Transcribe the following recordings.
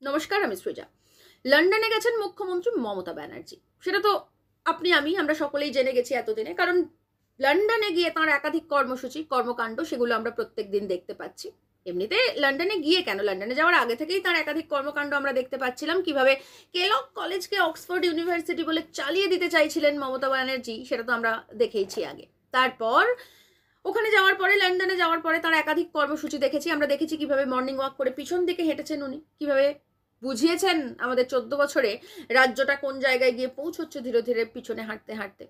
নমস্কার, আমি সৃজা। লন্ডনে গেছেন মুখ্যমন্ত্রী মমতা ব্যানার্জি। সেটা তো আমরা সকলেই জেনে গেছি এতদিনে, কারণ লন্ডনে গিয়ে তাঁর একাধিক কর্মসূচি কর্মকাণ্ড সেগুলো আমরা প্রত্যেক দিন দেখতে পাচ্ছি। এমনিতে লন্ডনে গিয়ে কেন, লন্ডনে যাওয়ার আগে থেকেই তাঁর একাধিক কর্মকাণ্ড আমরা দেখতে পাচ্ছিলাম। কিভাবে কেলগ কলেজকে অক্সফোর্ড ইউনিভার্সিটি বলে চালিয়ে দিতে চাইছিলেন মমতা ব্যানার্জি, সেটা তো আমরা দেখেইছি আগে। তারপর ওখানে যাওয়ার পরে, লন্ডনে যাওয়ার পরে তার একাধিক কর্মসূচি দেখেছি আমরা। দেখেছি কিভাবে মর্নিং ওয়াক করে পিছন দিকে হেঁটেছেন উনি, কিভাবে বুঝিয়েছেন আমাদের 14 বছরে রাজ্যটা কোন জায়গায় গিয়ে পৌঁছচ্ছে ধীরে ধীরে পিছনে হাঁটতে হাঁটতে।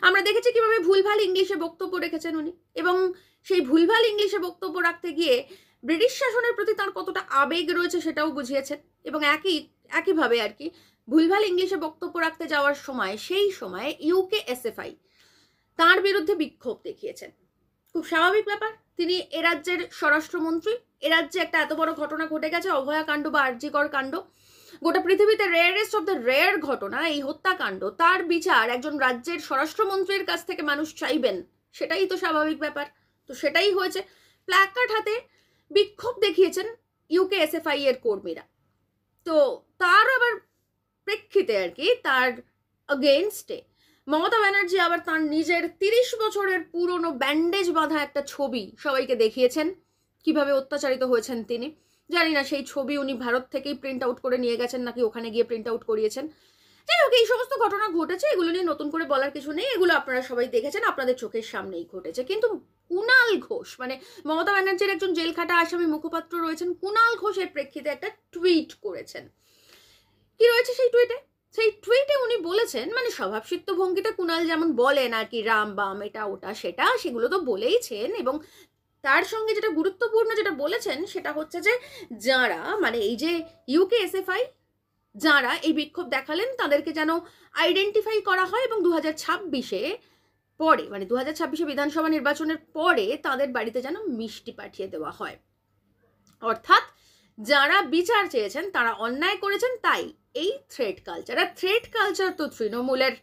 আমরা দেখেছি কিভাবে ভুলভাল ইংলিশে বক্তব্য রেখেছেন উনি, এবং সেই ভুলভাল ইংলিশে বক্তব্য রাখতে গিয়ে ব্রিটিশ শাসনের প্রতি তার কতটা আবেগ রয়েছে সেটাও বুঝিয়েছেন। এবং একইভাবে আর কি ভুলভাল ইংলিশে বক্তব্য রাখতে যাওয়ার সময়, সেই সময় UKSFI তার বিরুদ্ধে বিক্ষোভ দেখিয়েছেন। খুব স্বাভাবিক ব্যাপার, তিনি এ রাজ্যের স্বরাষ্ট্রমন্ত্রী। এ রাজ্যে একটা এত বড় ঘটনা ঘটে গেছে, অভয়াকাণ্ড বা আরজিকর কাণ্ড, গোটা পৃথিবীতে রেয়ারেস্ট অফ দ্য রেয়ার ঘটনা, এই হত্যাকাণ্ড। তার বিচার একজন রাজ্যের স্বরাষ্ট্রমন্ত্রীর কাছ থেকে মানুষ চাইবেন, সেটাই তো স্বাভাবিক ব্যাপার। তো সেটাই হয়েছে। প্ল্যাকার্ড হাতে বিক্ষোভ দেখিয়েছেন UKSFI এর কর্মীরা। তো তার আবার প্রেক্ষিতে আর কি, তার অগেনস্টে মমতা ব্যানার্জি আবার তার নিজের 30 বছরের পুরনো ব্যান্ডেজ বাঁধা একটা ছবি সবাইকে দেখিয়েছেন, কিভাবে অত্যাচারিত হয়েছেন তিনি। জানি না সেই ছবি উনি ভারত থেকেই প্রিন্ট আউট করে নিয়ে গেছেন নাকি ওখানে গিয়ে প্রিন্ট আউট করিয়েছেন। যাই হোক, এই সমস্ত ঘটনা ঘটেছে, এগুলো নিয়ে নতুন করে বলার কিছু নেই, এগুলো আপনারা সবাই দেখেছেন, আপনাদের চোখের সামনেই ঘটেছে। কিন্তু কুণাল ঘোষ, মানে মমতা ব্যানার্জির একজন জেলখাটা আসামি মুখপাত্র রয়েছেন, কুণাল ঘোষ এর প্রেক্ষিতে একটা টুইট করেছেন। কি রয়েছে সেই টুইটে? সেই টুইটে উনি বলেছেন, মানে স্বভাবসিদ্ধ ভঙ্গিতে কুণাল যেমন বলেন আর কি, রাম বাম এটা ওটা সেটা, সেগুলো তো বলেইছেন। এবং তার সঙ্গে যেটা গুরুত্বপূর্ণ যেটা বলেছেন সেটা হচ্ছে যে যারা, মানে এই যে UKSFI যারা এই বিক্ষোভ দেখালেন, তাদেরকে যেন আইডেন্টিফাই করা হয় এবং 2026-এ পরে, মানে 2026-এ বিধানসভা নির্বাচনের পরে তাদের বাড়িতে যেন মিষ্টি পাঠিয়ে দেওয়া হয়। অর্থাৎ যারা বিচার চেয়েছেন তারা অন্যায় করেছেন, তাই এই থ্রেড কালচার। আর থ্রেড কালচার তো তৃণমূলের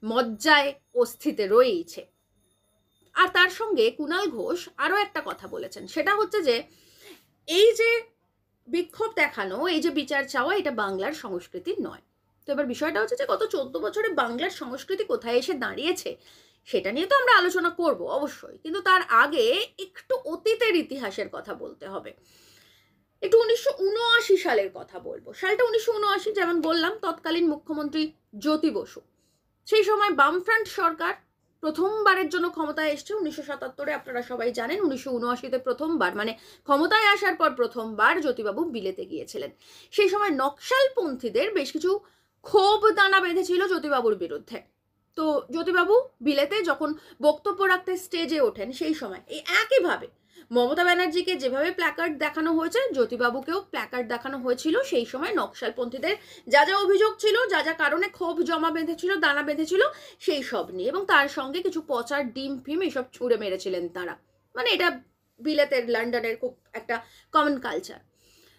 মজ্জায় অস্থিতে রয়েইছে। আর তার সঙ্গে কুণাল ঘোষ আরও একটা কথা বলেছেন, সেটা হচ্ছে যে এই যে বিক্ষোভ দেখানো, এই যে বিচার চাওয়া, এটা বাংলার সংস্কৃতি নয়। তো এবার বিষয়টা হচ্ছে যে গত 14 বছরে বাংলার সংস্কৃতি কোথায় এসে দাঁড়িয়েছে সেটা নিয়ে তো আমরা আলোচনা করব অবশ্যই, কিন্তু তার আগে একটু অতীতের ইতিহাসের কথা বলতে হবে। একটু 1979 সালের কথা বলবো। সালটা 1979, যেমন বললাম, তৎকালীন মুখ্যমন্ত্রী জ্যোতি বসু। সেই সময় বামফ্রন্ট সরকার প্রথমবারের জন্য ক্ষমতায় এসছে 1977-এ। আপনারা সবাই জানেন 1979-তে প্রথমবার, মানে ক্ষমতায় আসার পর প্রথমবার জ্যোতিবাবু বিলেতে গিয়েছিলেন। সেই সময় নকশালপন্থীদের বেশ কিছু ক্ষোভ দানা বেঁধেছিল জ্যোতিবাবুর বিরুদ্ধে। তো জ্যোতিবাবু বিলেতে যখন বক্তব্য রাখতে স্টেজে ওঠেন, সেই সময় এই একইভাবে মমতা ব্যানার্জিকে যেভাবে প্ল্যাকার্ড দেখানো হয়েছে, জ্যোতিবাবুকেও প্ল্যাকার্ড দেখানো হয়েছিল। সেই সময় নকশালপন্থীদের যা যা অভিযোগ ছিল, যা যা কারণে ক্ষোভ জমা বেঁধেছিল, দানা বেঁধেছিল, সেই সব নিয়ে, এবং তার সঙ্গে কিছু পচার ডিম ফিম এসব ছুঁড়ে মেরেছিলেন তারা। মানে এটা বিলেতের, লন্ডনের খুব একটা কমন কালচার।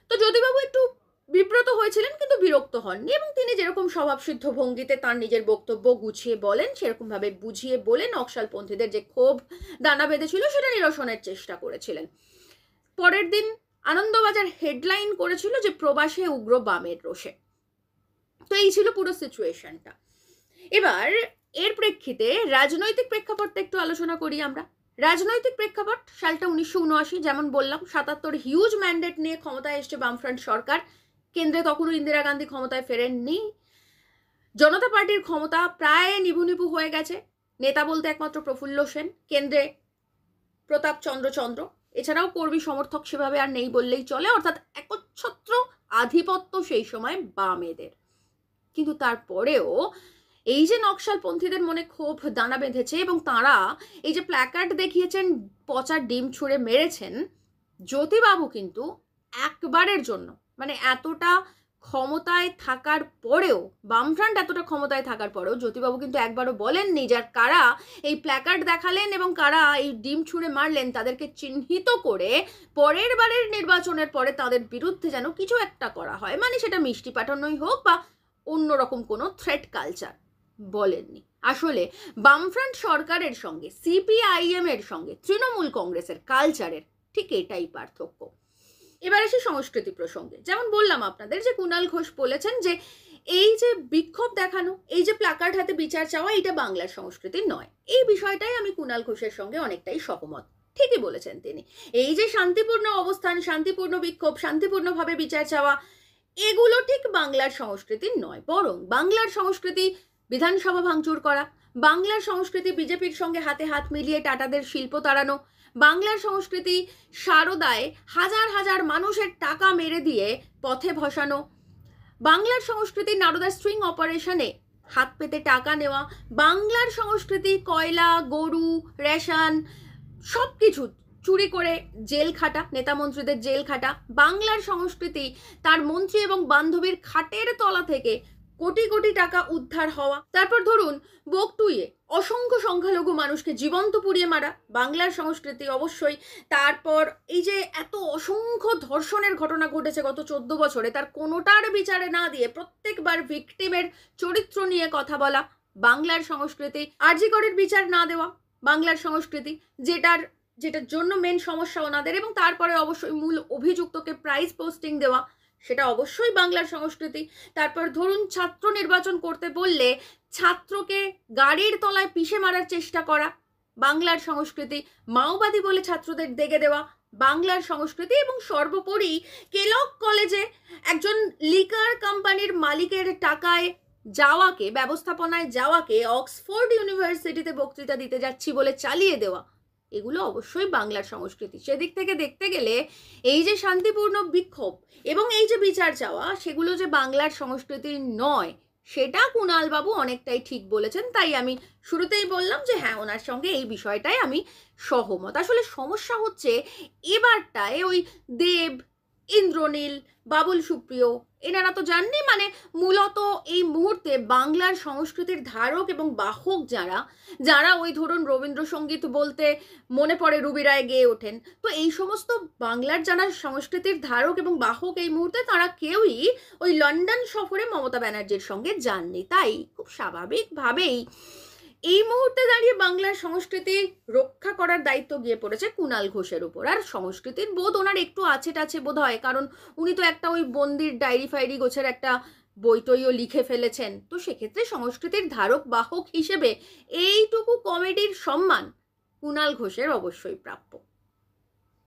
তো জ্যোতিবাবু একটু বিব্রত হয়েছিলেন, কিন্তু বিরক্ত হননি, এবং তিনি যেরকম স্বভাবসিদ্ধ ভঙ্গিতে তার নিজের বক্তব্য গুছিয়ে বলেন, সেরকমভাবে বুঝিয়ে বলে নকশালপন্থীদের যে ক্ষোভ দানা বেঁধেছিল সেটা নিরসনের চেষ্টা করেছিলেন। পরের দিন আনন্দবাজার হেডলাইন করেছিল যে প্রবাসে উগ্র বামের রোষে। তো এই ছিল পুরো সিচুয়েশনটা। এবার এর প্রেক্ষিতে রাজনৈতিক প্রেক্ষাপটটা একটু আলোচনা করি আমরা। রাজনৈতিক প্রেক্ষাপট, সালটা 1979, যেমন বললাম 77 হিউজ ম্যান্ডেট নিয়ে ক্ষমতায় এসছে বামফ্রন্ট সরকার। কেন্দ্রে তখনও ইন্দিরা গান্ধী ক্ষমতায় ফেরেননি। জনতা পার্টির ক্ষমতা প্রায় নিভু হয়ে গেছে। নেতা বলতে একমাত্র প্রফুল্ল সেন, কেন্দ্রে প্রতাপ চন্দ্র, এছাড়াও কর্মী সমর্থক সেভাবে আর নেই বললেই চলে। অর্থাৎ একচ্ছত্র আধিপত্য সেই সময় বামেদের। কিন্তু তারপরেও এই যে নকশালপন্থীদের মনে ক্ষোভ দানা বেঁধেছে এবং তারা এই যে প্ল্যাকার্ড দেখিয়েছেন, পচার ডিম ছুঁড়ে মেরেছেন, জ্যোতিবাবু কিন্তু একবারের জন্য, মানে এতটা ক্ষমতায় থাকার পরেও, বামফ্রন্ট এতটা ক্ষমতায় থাকার পরেও জ্যোতিবাবু কিন্তু একবারও বলেননি যার কারা এই প্ল্যাকার্ড দেখালেন এবং কারা এই ডিম ছুঁড়ে মারলেন তাদেরকে চিহ্নিত করে পরের বারের নির্বাচনের পরে তাদের বিরুদ্ধে যেন কিছু একটা করা হয়। মানে সেটা মিষ্টি পাঠানোই হোক বা অন্যরকম কোনো থ্রেট কালচার, বলেননি। আসলে বামফ্রন্ট সরকারের সঙ্গে CPIM এর সঙ্গে তৃণমূল কংগ্রেসের কালচারের ঠিক এটাই পার্থক্য। এবার আসি সংস্কৃতি প্রসঙ্গে। যেমন বললাম আপনাদের যে কুণাল ঘোষ বলেছেন যে এই যে বিক্ষোভ দেখানো, এই যে প্ল্যাকার্ড হাতে বিচার চাওয়া, এটা বাংলার সংস্কৃতি নয়। এই বিষয়টাই আমি কুণাল ঘোষের সঙ্গে অনেকটাই সহমত। ঠিকই বলেছেন তিনি। এই যে শান্তিপূর্ণ অবস্থান, শান্তিপূর্ণ বিক্ষোভ, শান্তিপূর্ণভাবে বিচার চাওয়া, এগুলো ঠিক বাংলার সংস্কৃতি নয়। বরং বাংলার সংস্কৃতি বিধানসভা ভাঙচুর করা, বাংলার সংস্কৃতি বিজেপির সঙ্গে হাতে হাত মিলিয়ে টাটাদের শিল্প তাড়ানো, বাংলার সংস্কৃতি সারদায় হাজার হাজার মানুষের টাকা মেরে দিয়ে পথে ভসানো, বাংলার সংস্কৃতি নারদা স্ট্রিং অপারেশনে হাত পেতে টাকা নেওয়া, বাংলার সংস্কৃতি কয়লা, গরু, রেশন সব কিছু চুরি করে জেল খাটা, নেতা মন্ত্রীদের জেল খাটা, বাংলার সংস্কৃতি তার মন্ত্রী এবং বান্ধবীর খাটের তলা থেকে কোটি কোটি টাকা উদ্ধার হওয়া, তারপর ধরুন বকটুইয়ে অসংখ্য সংখ্যালঘু মানুষকে জীবন্ত পুড়িয়ে মারা, বাংলার সংস্কৃতি অবশ্যই। তারপর এই যে এত অসংখ্য ধর্ষণের ঘটনা ঘটেছে গত 14 বছরে, তার কোনোটার বিচারে না দিয়ে প্রত্যেকবার ভিকটিমের চরিত্র নিয়ে কথা বলা, বাংলার সংস্কৃতি। আরজি করের বিচার না দেওয়া, বাংলার সংস্কৃতি, যেটার জন্য মেন সমস্যা ওনাদের, এবং তারপরে অবশ্যই মূল অভিযুক্তকে প্রাইজ পোস্টিং দেওয়া, সেটা অবশ্যই বাংলার সংস্কৃতি। তারপর ধরুন ছাত্র নির্বাচন করতে বললে ছাত্রকে গাড়ির তলায় পিষে মারার চেষ্টা করা, বাংলার সংস্কৃতি। মাওবাদী বলে ছাত্রদের দেগে দেওয়া, বাংলার সংস্কৃতি। এবং সর্বোপরি কেলগ কলেজে একজন লিকার কোম্পানির মালিকের টাকায় যাওয়াকে, ব্যবস্থাপনায় যাওয়াকে অক্সফোর্ড ইউনিভার্সিটিতে বক্তৃতা দিতে যাচ্ছি বলে চালিয়ে দেওয়া, এগুলো অবশ্যই বাংলার সংস্কৃতি। সেদিক থেকে দেখতে গেলে এই যে শান্তিপূর্ণ বিক্ষোভ এবং এই যে বিচার চাওয়া, সেগুলো যে বাংলার সংস্কৃতি নয়, সেটা কুণালবাবু অনেকটাই ঠিক বলেছেন। তাই আমি শুরুতেই বললাম যে হ্যাঁ, ওনার সঙ্গে এই বিষয়টাই আমি সহমত। আসলে সমস্যা হচ্ছে এবারটায় ওই দেব, ইন্দ্রনীল, বাবুল সুপ্রিয়, এনারা তো জাননি, মানে মূলত এই মুহূর্তে বাংলার সংস্কৃতির ধারক এবং বাহক যারা ওই ধরুন রবীন্দ্রসঙ্গীত বলতে মনে পড়ে রুবি রায় গেয়ে ওঠেন, তো এই সমস্ত বাংলার যারা সংস্কৃতির ধারক এবং বাহক এই মুহূর্তে তারা কেউই ওই লন্ডন সফরে মমতা ব্যানার্জির সঙ্গে যাননি। তাই খুব স্বাভাবিকভাবেই এই মুহূর্তে দাঁড়িয়ে বাংলার সংস্কৃতি রক্ষা করার দায়িত্ব গিয়ে পড়েছে কুণাল ঘোষের উপর। আর সংস্কৃতির বোধ ওনার একটু আছে টাছে বোধ হয়, কারণ উনি তো একটা ওই বন্দির ডায়েরি ফায়েরি গোছের একটা বই টইও লিখে ফেলেছেন। তো সেক্ষেত্রে সংস্কৃতির ধারক বাহক হিসেবে এইটুকু কমেডির সম্মান কুণাল ঘোষের অবশ্যই প্রাপ্য।